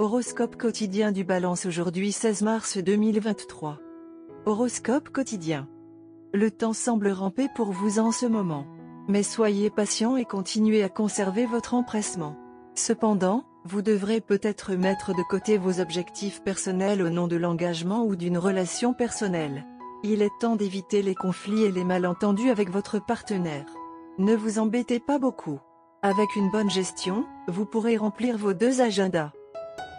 Horoscope quotidien du Balance aujourd'hui 16 mars 2023. Horoscope quotidien. Le temps semble ramper pour vous en ce moment. Mais soyez patient et continuez à conserver votre empressement. Cependant, vous devrez peut-être mettre de côté vos objectifs personnels au nom de l'engagement ou d'une relation personnelle. Il est temps d'éviter les conflits et les malentendus avec votre partenaire. Ne vous embêtez pas beaucoup. Avec une bonne gestion, vous pourrez remplir vos deux agendas.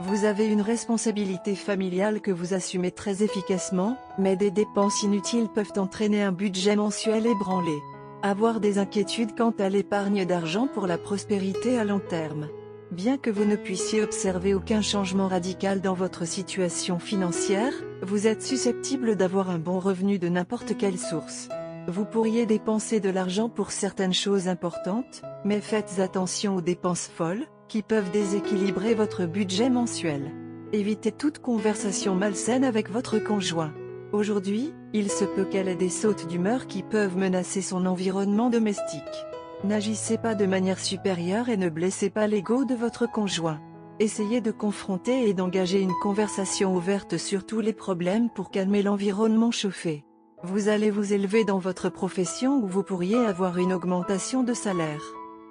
Vous avez une responsabilité familiale que vous assumez très efficacement, mais des dépenses inutiles peuvent entraîner un budget mensuel ébranlé. Avoir des inquiétudes quant à l'épargne d'argent pour la prospérité à long terme. Bien que vous ne puissiez observer aucun changement radical dans votre situation financière, vous êtes susceptible d'avoir un bon revenu de n'importe quelle source. Vous pourriez dépenser de l'argent pour certaines choses importantes, mais faites attention aux dépenses folles, qui peuvent déséquilibrer votre budget mensuel. Évitez toute conversation malsaine avec votre conjoint. Aujourd'hui, il se peut qu'elle ait des sautes d'humeur qui peuvent menacer son environnement domestique. N'agissez pas de manière supérieure et ne blessez pas l'ego de votre conjoint. Essayez de confronter et d'engager une conversation ouverte sur tous les problèmes pour calmer l'environnement chauffé. Vous allez vous élever dans votre profession où vous pourriez avoir une augmentation de salaire.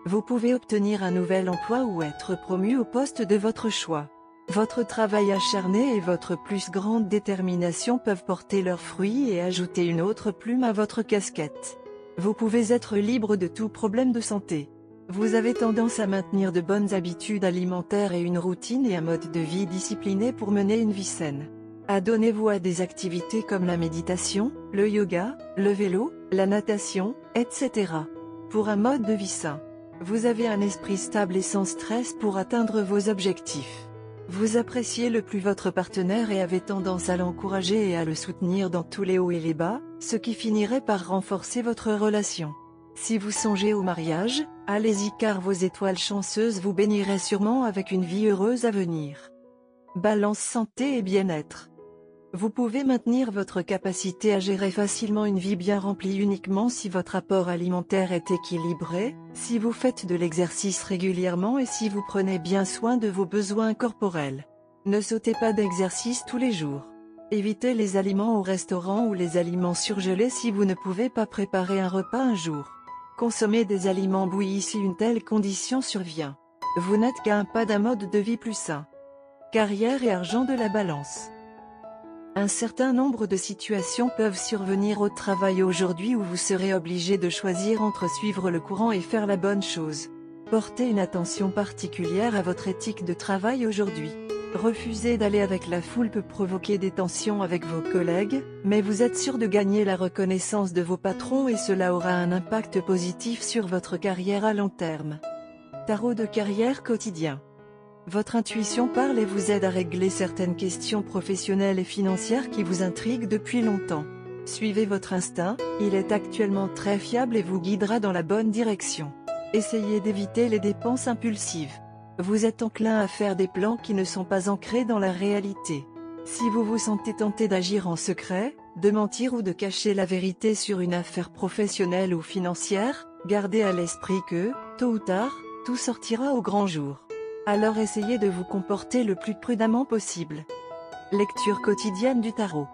Vous pouvez obtenir un nouvel emploi ou être promu au poste de votre choix. Votre travail acharné et votre plus grande détermination peuvent porter leurs fruits et ajouter une autre plume à votre casquette. Vous pouvez être libre de tout problème de santé. Vous avez tendance à maintenir de bonnes habitudes alimentaires et une routine et un mode de vie discipliné pour mener une vie saine. Adonnez-vous à des activités comme la méditation, le yoga, le vélo, la natation, etc. pour un mode de vie sain. Vous avez un esprit stable et sans stress pour atteindre vos objectifs. Vous appréciez le plus votre partenaire et avez tendance à l'encourager et à le soutenir dans tous les hauts et les bas, ce qui finirait par renforcer votre relation. Si vous songez au mariage, allez-y car vos étoiles chanceuses vous béniraient sûrement avec une vie heureuse à venir. Balance santé et bien-être. Vous pouvez maintenir votre capacité à gérer facilement une vie bien remplie uniquement si votre apport alimentaire est équilibré, si vous faites de l'exercice régulièrement et si vous prenez bien soin de vos besoins corporels. Ne sautez pas d'exercice tous les jours. Évitez les aliments au restaurant ou les aliments surgelés si vous ne pouvez pas préparer un repas un jour. Consommez des aliments bouillis si une telle condition survient. Vous n'êtes qu'à un pas d'un mode de vie plus sain. Carrière et argent de la balance. Un certain nombre de situations peuvent survenir au travail aujourd'hui où vous serez obligé de choisir entre suivre le courant et faire la bonne chose. Portez une attention particulière à votre éthique de travail aujourd'hui. Refuser d'aller avec la foule peut provoquer des tensions avec vos collègues, mais vous êtes sûr de gagner la reconnaissance de vos patrons et cela aura un impact positif sur votre carrière à long terme. Tarot de carrière quotidien. Votre intuition parle et vous aide à régler certaines questions professionnelles et financières qui vous intriguent depuis longtemps. Suivez votre instinct, il est actuellement très fiable et vous guidera dans la bonne direction. Essayez d'éviter les dépenses impulsives. Vous êtes enclin à faire des plans qui ne sont pas ancrés dans la réalité. Si vous vous sentez tenté d'agir en secret, de mentir ou de cacher la vérité sur une affaire professionnelle ou financière, gardez à l'esprit que, tôt ou tard, tout sortira au grand jour. Alors essayez de vous comporter le plus prudemment possible. Lecture quotidienne du tarot.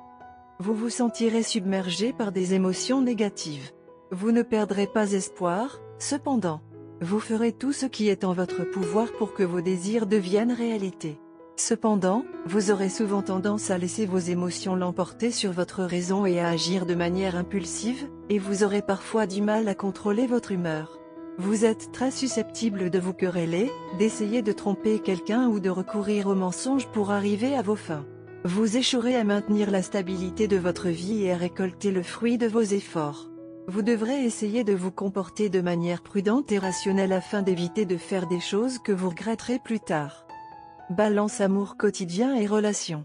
Vous vous sentirez submergé par des émotions négatives. Vous ne perdrez pas espoir, cependant. Vous ferez tout ce qui est en votre pouvoir pour que vos désirs deviennent réalité. Cependant, vous aurez souvent tendance à laisser vos émotions l'emporter sur votre raison et à agir de manière impulsive, et vous aurez parfois du mal à contrôler votre humeur. Vous êtes très susceptible de vous quereller, d'essayer de tromper quelqu'un ou de recourir au mensonge pour arriver à vos fins. Vous échouerez à maintenir la stabilité de votre vie et à récolter le fruit de vos efforts. Vous devrez essayer de vous comporter de manière prudente et rationnelle afin d'éviter de faire des choses que vous regretterez plus tard. Balance amour quotidien et relations.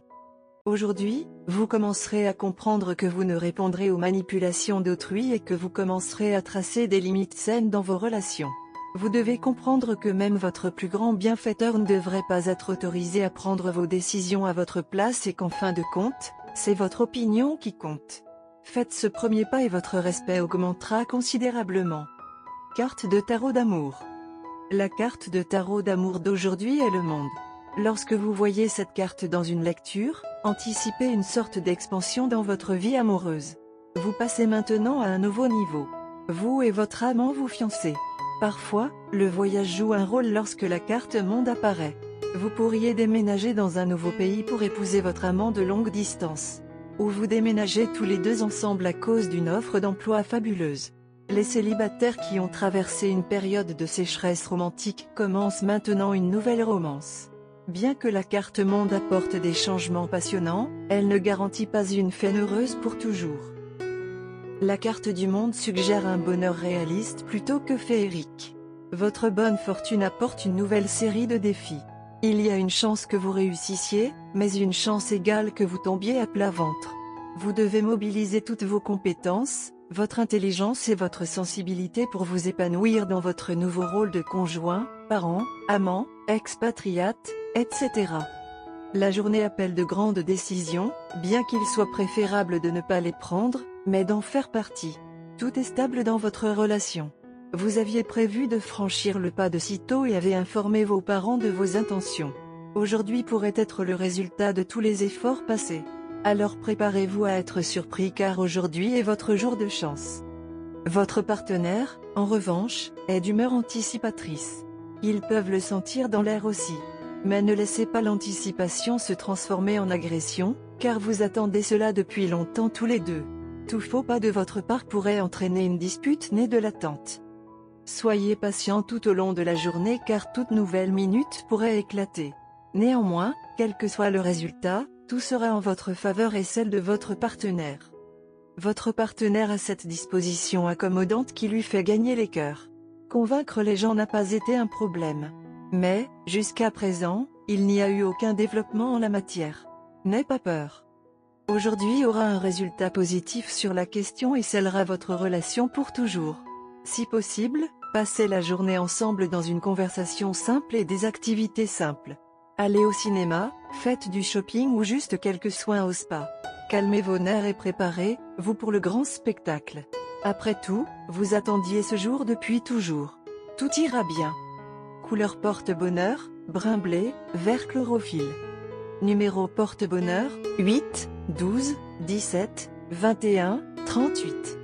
Aujourd'hui, vous commencerez à comprendre que vous ne répondrez aux manipulations d'autrui et que vous commencerez à tracer des limites saines dans vos relations. Vous devez comprendre que même votre plus grand bienfaiteur ne devrait pas être autorisé à prendre vos décisions à votre place et qu'en fin de compte, c'est votre opinion qui compte. Faites ce premier pas et votre respect augmentera considérablement. Carte de tarot d'amour. La carte de tarot d'amour d'aujourd'hui est le monde. Lorsque vous voyez cette carte dans une lecture, anticipez une sorte d'expansion dans votre vie amoureuse. Vous passez maintenant à un nouveau niveau. Vous et votre amant vous fiancez. Parfois, le voyage joue un rôle lorsque la carte monde apparaît. Vous pourriez déménager dans un nouveau pays pour épouser votre amant de longue distance. Ou vous déménagez tous les deux ensemble à cause d'une offre d'emploi fabuleuse. Les célibataires qui ont traversé une période de sécheresse romantique commencent maintenant une nouvelle romance. Bien que la carte monde apporte des changements passionnants, elle ne garantit pas une fin heureuse pour toujours. La carte du monde suggère un bonheur réaliste plutôt que féerique. Votre bonne fortune apporte une nouvelle série de défis. Il y a une chance que vous réussissiez, mais une chance égale que vous tombiez à plat ventre. Vous devez mobiliser toutes vos compétences, votre intelligence et votre sensibilité pour vous épanouir dans votre nouveau rôle de conjoint, parent, amant, expatriate, etc. La journée appelle de grandes décisions, bien qu'il soit préférable de ne pas les prendre, mais d'en faire partie. Tout est stable dans votre relation. Vous aviez prévu de franchir le pas de sitôt et avez informé vos parents de vos intentions. Aujourd'hui pourrait être le résultat de tous les efforts passés. Alors préparez-vous à être surpris car aujourd'hui est votre jour de chance. Votre partenaire, en revanche, est d'humeur anticipatrice. Ils peuvent le sentir dans l'air aussi. Mais ne laissez pas l'anticipation se transformer en agression, car vous attendez cela depuis longtemps tous les deux. Tout faux pas de votre part pourrait entraîner une dispute née de l'attente. Soyez patient tout au long de la journée car toute nouvelle minute pourrait éclater. Néanmoins, quel que soit le résultat, tout sera en votre faveur et celle de votre partenaire. Votre partenaire a cette disposition accommodante qui lui fait gagner les cœurs. Convaincre les gens n'a pas été un problème. Mais, jusqu'à présent, il n'y a eu aucun développement en la matière. N'aie pas peur. Aujourd'hui aura un résultat positif sur la question et scellera votre relation pour toujours. Si possible, passez la journée ensemble dans une conversation simple et des activités simples. Allez au cinéma, faites du shopping ou juste quelques soins au spa. Calmez vos nerfs et préparez-vous pour le grand spectacle. Après tout, vous attendiez ce jour depuis toujours. Tout ira bien. Couleur porte-bonheur, brun blé, vert chlorophylle. Numéro porte-bonheur, 8, 12, 17, 21, 38.